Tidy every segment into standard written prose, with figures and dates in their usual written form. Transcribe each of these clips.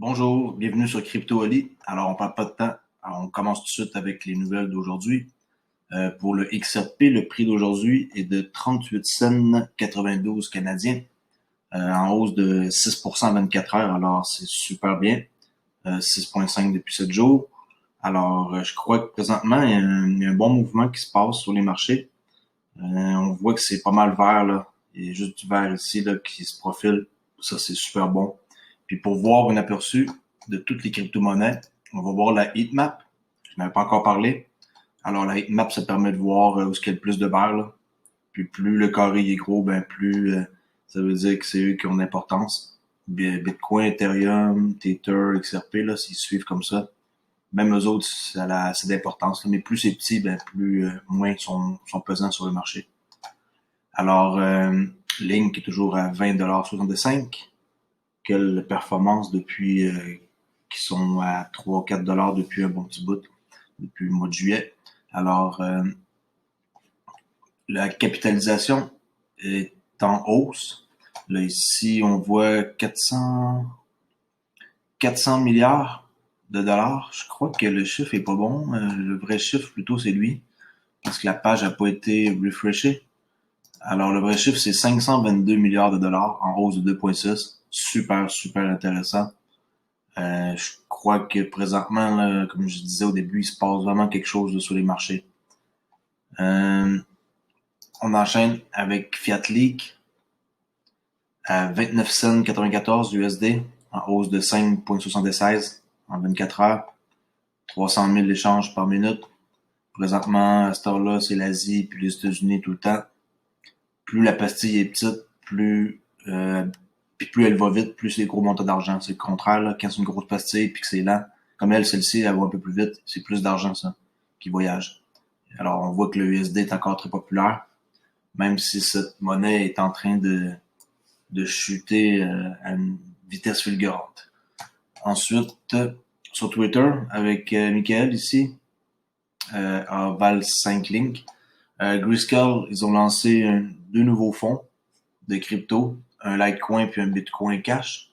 Bonjour, bienvenue sur Crypto Oli. Alors, on perd pas de temps. Alors, on commence tout de suite avec les nouvelles d'aujourd'hui. Pour le XRP, le prix d'aujourd'hui est de 38 cents 92 canadiens, en hausse de 6% en 24 heures. Alors, c'est super bien. 6,5 depuis 7 jours. Alors, je crois que présentement, il y a un bon mouvement qui se passe sur les marchés. On voit que c'est pas mal vert, là. Il y a juste du vert ici, là, qui se profile. Ça, c'est super bon. Puis pour voir un aperçu de toutes les crypto-monnaies, on va voir la heatmap. Je n'avais pas encore parlé. Alors la heatmap, ça permet de voir où est-ce qu'il y a le plus de vert, là. Puis plus le carré est gros, ben plus ça veut dire que c'est eux qui ont l'importance. Bitcoin, Ethereum, Tether, XRP, là, s'ils suivent comme ça, même eux autres, c'est d'importance. Mais plus c'est petit, ben plus moins sont pesants sur le marché. Alors, Link est toujours à 20,65 $. Quelle performance depuis qui sont à 3-4 $ depuis un bon petit bout, depuis le mois de juillet. Alors, la capitalisation est en hausse. Là, ici, on voit 400 milliards de dollars. Je crois que le chiffre est pas bon. Le vrai chiffre, plutôt, c'est lui, parce que la page n'a pas été refreshée. Alors, le vrai chiffre, c'est 522 milliards de dollars en hausse de 2,6. Super, super intéressant. Je crois que présentement, là, comme je disais au début, il se passe vraiment quelque chose là, sur les marchés. On enchaîne avec Fiat Leak à 29 cents 94 USD en hausse de 5,76 en 24 heures. 300 000 échanges par minute. Présentement, à cette heure-là, c'est l'Asie puis les États-Unis tout le temps. Plus la pastille est petite, puis plus elle va vite, plus c'est gros montants d'argent. C'est le contraire, là, quand c'est une grosse pastille puis que c'est lent. Comme celle-ci, elle va un peu plus vite, c'est plus d'argent, ça, qui voyage. Alors, on voit que le USD est encore très populaire, même si cette monnaie est en train de chuter à une vitesse fulgurante. Ensuite, sur Twitter, avec Michael ici, à Val 5 Link, Grayscale, ils ont lancé deux nouveaux fonds de crypto, un Litecoin puis un Bitcoin Cash.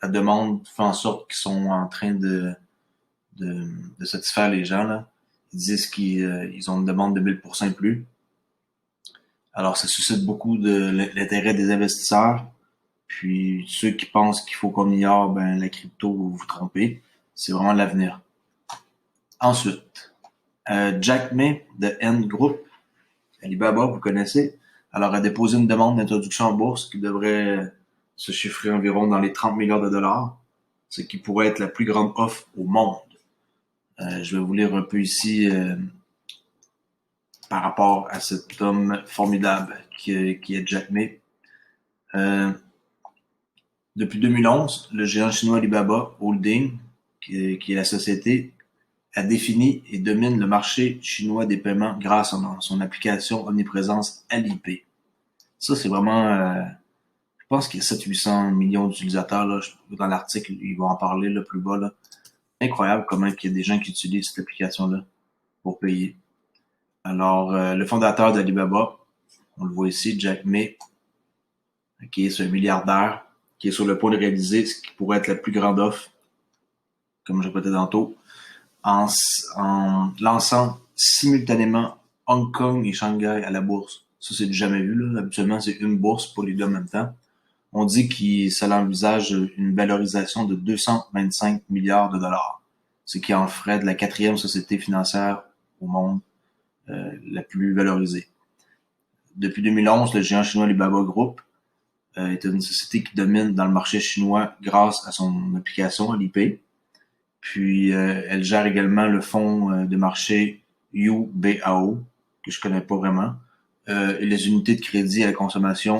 La demande fait en sorte qu'ils sont en train de satisfaire les gens, là. Ils disent qu'ils ont une demande de 1000% et plus. Alors, ça suscite beaucoup de l'intérêt des investisseurs. Puis, ceux qui pensent qu'il faut qu'on ignore, ben, la crypto, vous vous trompez. C'est vraiment l'avenir. Ensuite, Jack May de End Group, Alibaba, vous connaissez. Alors, a déposé une demande d'introduction en bourse qui devrait se chiffrer environ dans les 30 milliards de dollars, ce qui pourrait être la plus grande offre au monde. Je vais vous lire un peu ici par rapport à cet homme formidable qui est Jack May. Depuis 2011, le géant chinois Alibaba Holding, qui est la société, a défini et domine le marché chinois des paiements grâce à son application omniprésence Alipay. Ça, c'est vraiment... je pense qu'il y a 700-800 millions d'utilisateurs. Là. Dans l'article, ils vont en parler là, plus bas. Là. Incroyable comment il y a des gens qui utilisent cette application-là pour payer. Alors, le fondateur d'Alibaba, on le voit ici, Jack May, qui est un milliardaire, qui est sur le point de réaliser ce qui pourrait être la plus grande offre, comme je répétais tantôt, en lançant simultanément Hong Kong et Shanghai à la bourse. Ça, c'est du jamais vu. Là. Habituellement, c'est une bourse pour les deux en même temps. On dit qu'il envisage une valorisation de 225 milliards de dollars, ce qui en ferait de la quatrième société financière au monde la plus valorisée. Depuis 2011, le géant chinois Alibaba Group est une société qui domine dans le marché chinois grâce à son application Alipay. Puis elle gère également le fonds de marché UBAO, que je connais pas vraiment, et les unités de crédit à la consommation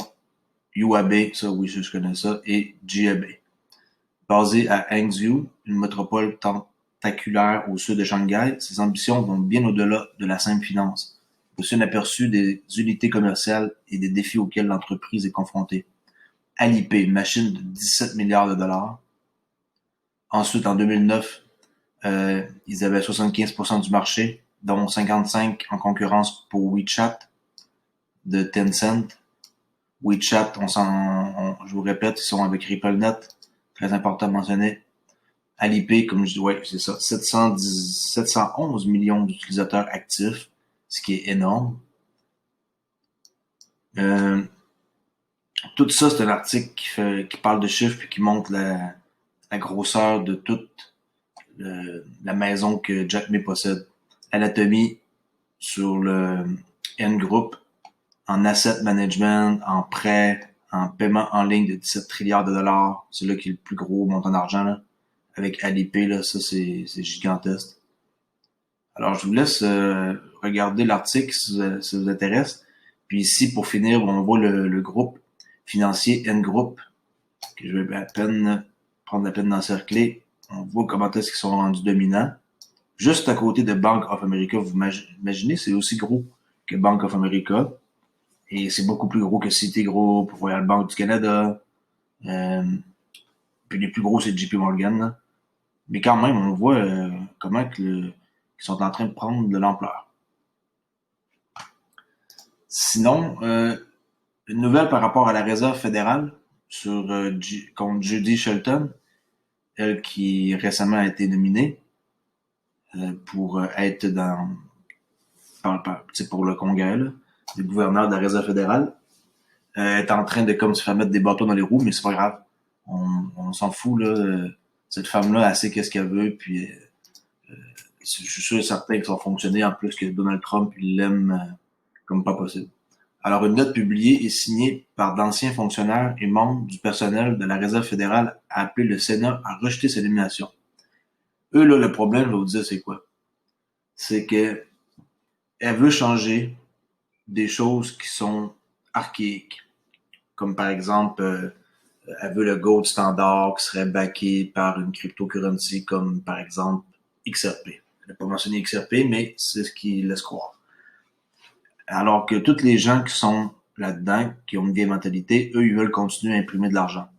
UAB, ça oui, je connais ça, et GAB. Basé à Hangzhou, une métropole tentaculaire au sud de Shanghai, ses ambitions vont bien au-delà de la simple finance. Voici un aperçu des unités commerciales et des défis auxquels l'entreprise est confrontée. Alipay, machine de 17 milliards de dollars. Ensuite, en 2009, ils avaient 75% du marché, dont 55% en concurrence pour WeChat de Tencent. WeChat, je vous répète, ils sont avec RippleNet, très important à mentionner. Alipay, comme je dis, ouais, c'est ça, 711 millions d'utilisateurs actifs, ce qui est énorme. Euh, Tout ça, c'est un article qui parle de chiffres puis qui montre la grosseur de toute la maison que Jack May possède. Anatomie sur le N Group, en asset management, en prêt, en paiement en ligne de 17 trilliards de dollars. C'est là qu'il y a le plus gros montant d'argent, là. Avec Alipay, là, ça, c'est gigantesque. Alors, je vous laisse regarder l'article si ça vous intéresse. Puis ici, pour finir, on voit le groupe financier N Group, que je vais prendre la peine d'encercler. On voit comment est-ce qu'ils sont rendus dominants. Juste à côté de Bank of America, vous imaginez, c'est aussi gros que Bank of America. Et c'est beaucoup plus gros que Citigroup, Royal Bank du Canada. Euh, Puis les plus gros, c'est JP Morgan. Là. Mais quand même, on voit comment qu'ils sont en train de prendre de l'ampleur. Sinon, une nouvelle par rapport à la Réserve fédérale sur contre Judy Shelton, elle qui récemment a été nominée pour être pour le Congrès, là, le gouverneur de la Réserve fédérale, est en train de comme se faire mettre des bâtons dans les roues, mais c'est pas grave. On s'en fout là. Cette femme-là, elle sait qu'est-ce qu'elle veut, puis je suis sûr et certain que ça va fonctionner. En plus que Donald Trump il l'aime comme pas possible. Alors, une note publiée et signée par d'anciens fonctionnaires et membres du personnel de la Réserve fédérale a appelé le Sénat à rejeter cette nomination. Eux, là, le problème, je vais vous dire, c'est quoi? C'est que elle veut changer des choses qui sont archaïques. Comme par exemple, elle veut le gold standard qui serait backé par une cryptocurrency comme par exemple XRP. Elle n'a pas mentionné XRP, mais c'est ce qu'il laisse croire. Alors que tous les gens qui sont là-dedans, qui ont une vieille mentalité, eux, ils veulent continuer à imprimer de l'argent.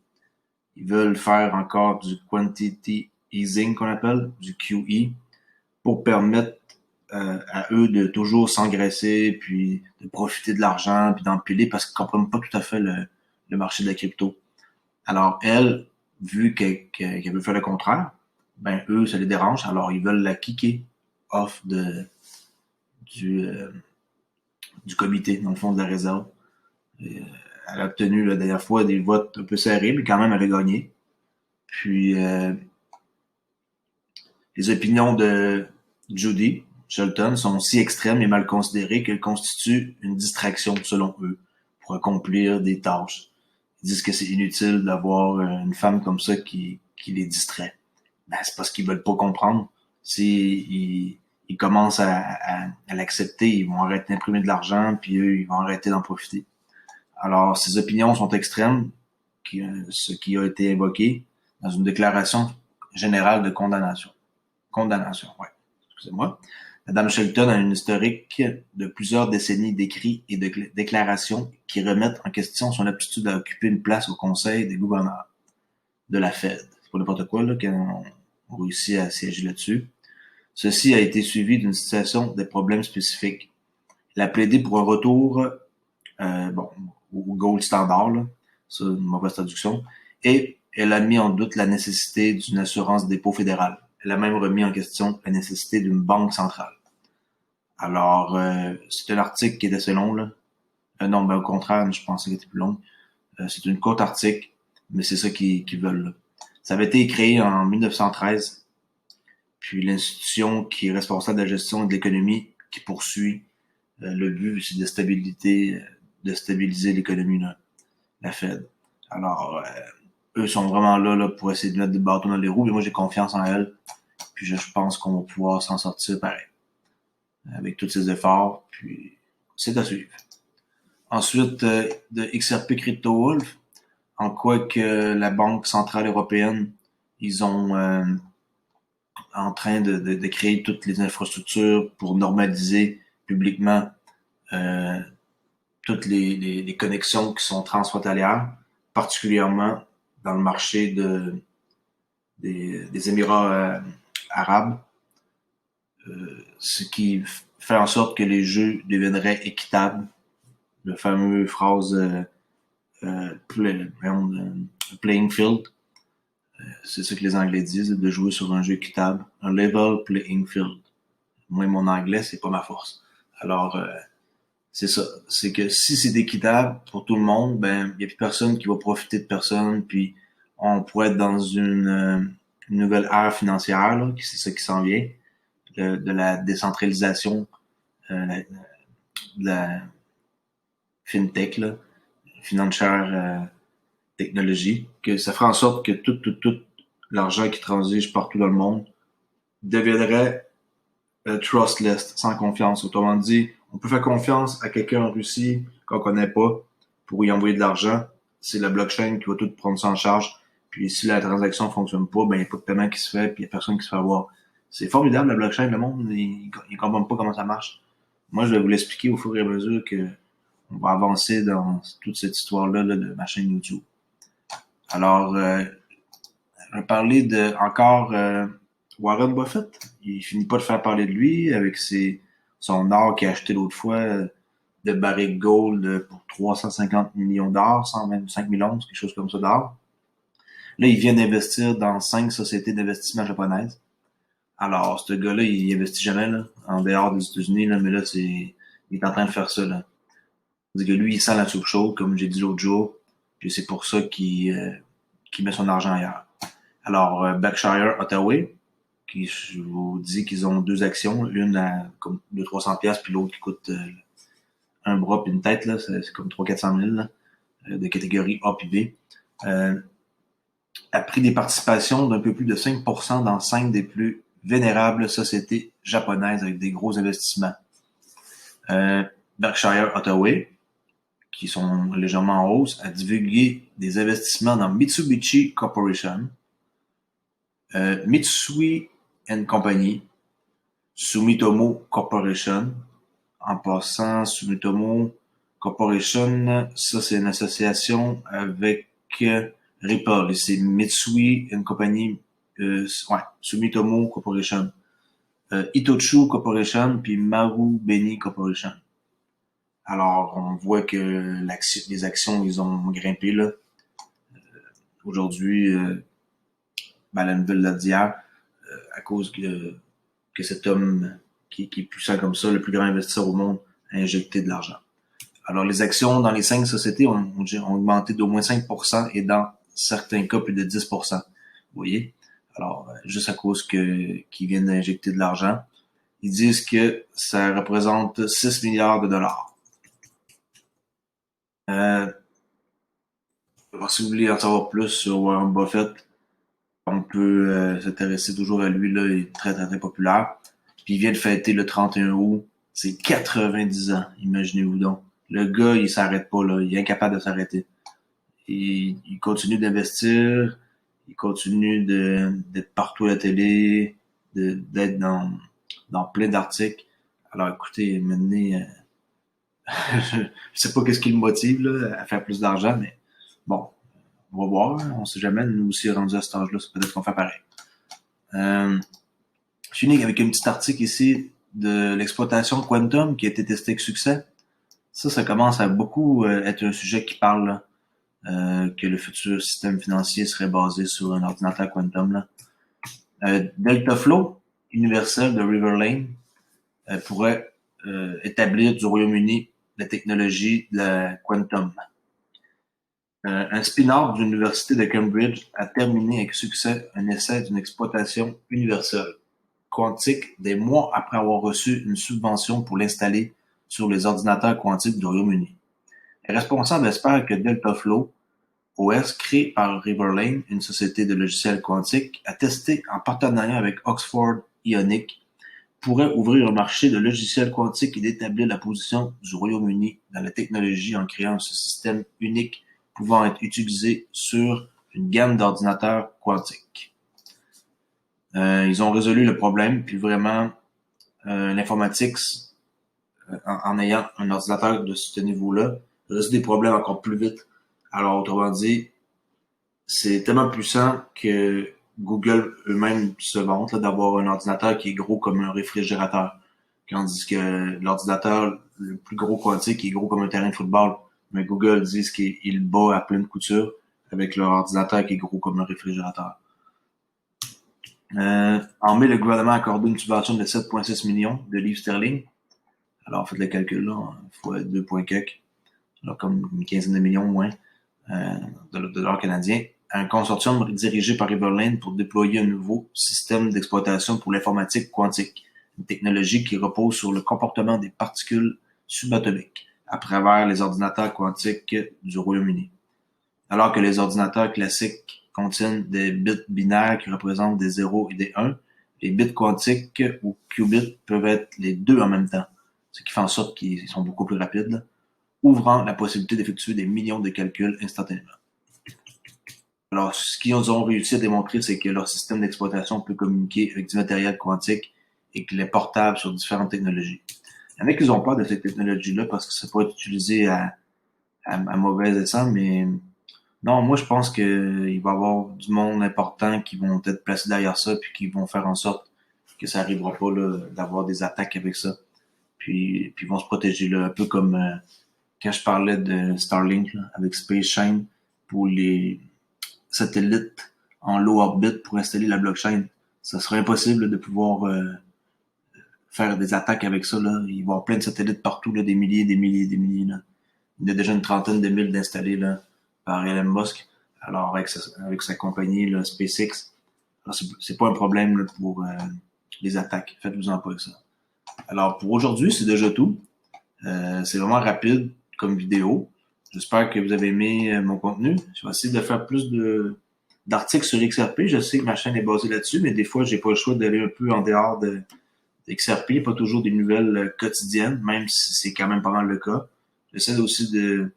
Ils veulent faire encore du quantity easing qu'on appelle, du QE, pour permettre à eux de toujours s'engraisser, puis de profiter de l'argent, puis d'empiler, parce qu'ils comprennent pas tout à fait le marché de la crypto. Alors elle, vu qu'elle veut faire le contraire, ben eux, ça les dérange, alors ils veulent la kicker off du, euh, du comité, dans le fond de la réserve. Et, elle a obtenu la dernière fois des votes un peu serrés, mais quand même elle a gagné. Puis les opinions de Judy Shelton sont si extrêmes et mal considérées qu'elles constituent une distraction, selon eux, pour accomplir des tâches. Ils disent que c'est inutile d'avoir une femme comme ça qui les distrait. Ben, c'est parce qu'ils veulent pas comprendre. Ils commencent à l'accepter, ils vont arrêter d'imprimer de l'argent, puis eux, ils vont arrêter d'en profiter. Alors, ces opinions sont extrêmes, ce qui a été évoqué dans une déclaration générale de condamnation. Condamnation, ouais. Excusez-moi. Madame Shelton a une historique de plusieurs décennies d'écrits et de déclarations qui remettent en question son aptitude à occuper une place au Conseil des gouverneurs de la Fed. C'est pas n'importe quoi, là, quand on réussit à siéger là-dessus. Ceci a été suivi d'une situation de problèmes spécifiques. Elle a plaidé pour un retour bon, au gold standard, là, c'est une mauvaise traduction, et elle a mis en doute la nécessité d'une assurance dépôt fédérale. Elle a même remis en question la nécessité d'une banque centrale. Alors, c'est un article qui est assez long, là. Non, ben au contraire, je pensais qu'il était plus long. C'est une courte article, mais c'est ça qu'ils veulent, là. Ça avait été créé en 1913, puis l'institution qui est responsable de la gestion et de l'économie qui poursuit le but, c'est de stabiliser l'économie, là, la Fed. Alors, eux sont vraiment là pour essayer de mettre des bâtons dans les roues, mais moi j'ai confiance en elles, puis je pense qu'on va pouvoir s'en sortir pareil, avec tous ces efforts, puis c'est à suivre. Ensuite, de XRP Crypto Wolf, en quoi que la Banque Centrale Européenne, ils ont en train de créer toutes les infrastructures pour normaliser publiquement euh, toutes les connexions qui sont transfrontalières, particulièrement dans le marché des Émirats arabes, ce qui fait en sorte que les jeux deviendraient équitables. Le fameux phrase playing field, c'est ça que les Anglais disent, de jouer sur un jeu équitable, un level playing field. Moi, mon anglais, c'est pas ma force. Alors, c'est ça. C'est que si c'est équitable pour tout le monde, ben, il y a plus personne qui va profiter de personne, puis on pourrait être dans une nouvelle ère financière, là, c'est ça qui s'en vient, de la décentralisation, de la fintech, là, financière technologie, que ça ferait en sorte que tout l'argent qui transige partout dans le monde deviendrait trustless, sans confiance. Autrement dit, on peut faire confiance à quelqu'un en Russie qu'on connaît pas pour y envoyer de l'argent. C'est la blockchain qui va tout prendre ça en charge. Puis si la transaction fonctionne pas, ben il n'y a pas de paiement qui se fait, puis il n'y a personne qui se fait avoir. C'est formidable la blockchain, le monde, ils comprennent pas comment ça marche. Moi, je vais vous l'expliquer au fur et à mesure que on va avancer dans toute cette histoire-là là, de ma chaîne YouTube. Alors, je vais parler de encore Warren Buffett. Il finit pas de faire parler de lui avec son or qu'il a acheté l'autre fois de barrique gold pour 350 millions d'or, 125 millions, quelque chose comme ça d'or. Là, il vient d'investir dans 5 sociétés d'investissement japonaises. Alors, ce gars-là, il investit jamais là, en dehors des États-Unis, là, mais là, il est en train de faire ça. Là. C'est que lui, il sent la soupe chaude, comme j'ai dit l'autre jour, puis c'est pour ça qu'il met son argent ailleurs. Alors, Berkshire Hathaway, qui je vous dis qu'ils ont 2 actions, une à comme 200-300$, puis l'autre qui coûte un bras puis une tête, là, c'est comme 300-400 000 là, de catégorie A puis B. A pris des participations d'un peu plus de 5% dans 5 des plus vénérables sociétés japonaises avec des gros investissements. Berkshire Hathaway, qui sont légèrement en hausse, a divulgué des investissements dans Mitsubishi Corporation, Mitsui & Company, Sumitomo Corporation. En passant, Sumitomo Corporation, ça c'est une association avec Ripple. Et c'est Mitsui & Company, Sumitomo Corporation, Itochu Corporation, puis Marubeni Corporation. Alors, on voit que les actions, ils ont grimpé là. Aujourd'hui, la nouvelle d'hier, à cause que cet homme qui est puissant comme ça, le plus grand investisseur au monde, a injecté de l'argent. Alors, les actions dans les 5 sociétés ont augmenté d'au moins 5% et dans certains cas, plus de 10%. Vous voyez? Alors, juste à cause qu'ils viennent d'injecter de l'argent, ils disent que ça représente 6 milliards de dollars. Si vous voulez en savoir plus sur Warren Buffett, on peut s'intéresser toujours à lui, là, il est très, très, très populaire. Puis il vient de fêter le 31 août, c'est 90 ans, imaginez-vous donc. Le gars, il s'arrête pas, là, il est incapable de s'arrêter. Il continue d'investir, il continue d'être partout à la télé, d'être dans plein d'articles. Alors écoutez, maintenant, je sais pas qu'est-ce qui le motive là, à faire plus d'argent, mais bon, on va voir, hein, on sait jamais, nous aussi rendus à cet âge-là, c'est peut-être qu'on fait pareil. Je finis avec un petit article ici de l'exploitation quantum qui a été testé avec succès. Ça commence à beaucoup être un sujet qui parle que le futur système financier serait basé sur un ordinateur quantum. Là. Deltaflow, universel de Riverlane, pourrait établir du Royaume-Uni la technologie de la quantum. Un spin-off de l'Université de Cambridge a terminé avec succès un essai d'une exploitation universelle quantique des mois après avoir reçu une subvention pour l'installer sur les ordinateurs quantiques du Royaume-Uni. Les responsables espèrent que Deltaflow OS, créé par Riverlane, une société de logiciels quantiques, a testé en partenariat avec Oxford Ionic, pourrait ouvrir un marché de logiciels quantiques et d'établir la position du Royaume-Uni dans la technologie en créant ce système unique pouvant être utilisé sur une gamme d'ordinateurs quantiques. Ils ont résolu le problème, puis vraiment, l'informatique, en ayant un ordinateur de ce niveau-là, résout des problèmes encore plus vite. Alors, autrement dit, c'est tellement puissant que Google eux-mêmes se vantent d'avoir un ordinateur qui est gros comme un réfrigérateur. Tandis que l'ordinateur le plus gros quantique est gros comme un terrain de football. Mais Google dit qu'il bat à pleine couture avec leur ordinateur qui est gros comme un réfrigérateur. En mai, le gouvernement a accordé une subvention de 7,6 millions de livres sterling. Alors, faites le calcul là, fois 2 points quelques. Alors, comme une quinzaine de millions moins de dollars canadiens. Un consortium dirigé par Riverlane pour déployer un nouveau système d'exploitation pour l'informatique quantique, une technologie qui repose sur le comportement des particules subatomiques à travers les ordinateurs quantiques du Royaume-Uni. Alors que les ordinateurs classiques contiennent des bits binaires qui représentent des 0 et des 1, les bits quantiques ou qubits peuvent être les deux en même temps, ce qui fait en sorte qu'ils sont beaucoup plus rapides, là, ouvrant la possibilité d'effectuer des millions de calculs instantanément. Alors, ce qu'ils ont réussi à démontrer, c'est que leur système d'exploitation peut communiquer avec du matériel quantique et qu'il est portable sur différentes technologies. Il y en a qui ont peur de cette technologie-là parce que ça peut être utilisé à mauvais escient, mais non, moi je pense qu'il va y avoir du monde important qui vont être placés derrière ça puis qui vont faire en sorte que ça arrivera pas là, d'avoir des attaques avec ça. Puis vont se protéger là, un peu comme quand je parlais de Starlink là, avec Space Chain pour les satellites en low orbit pour installer la blockchain. Ça serait impossible là, de pouvoir faire des attaques avec ça. Là. Il va y avoir plein de satellites partout, là, des milliers, des milliers, des milliers. Là. Il y a déjà une trentaine de mille d'installés là, par Elon Musk. Alors avec sa compagnie là, SpaceX, alors, c'est pas un problème là, pour les attaques. Faites-vous-en pas avec ça. Alors pour aujourd'hui, c'est déjà tout. C'est vraiment rapide comme vidéo. J'espère que vous avez aimé mon contenu. Je vais essayer de faire plus d'articles sur XRP. Je sais que ma chaîne est basée là-dessus, mais des fois, j'ai pas le choix d'aller un peu en dehors d'XRP. Pas toujours des nouvelles quotidiennes, même si c'est quand même pas mal le cas. J'essaie aussi de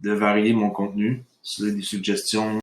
varier mon contenu. Si vous avez des suggestions,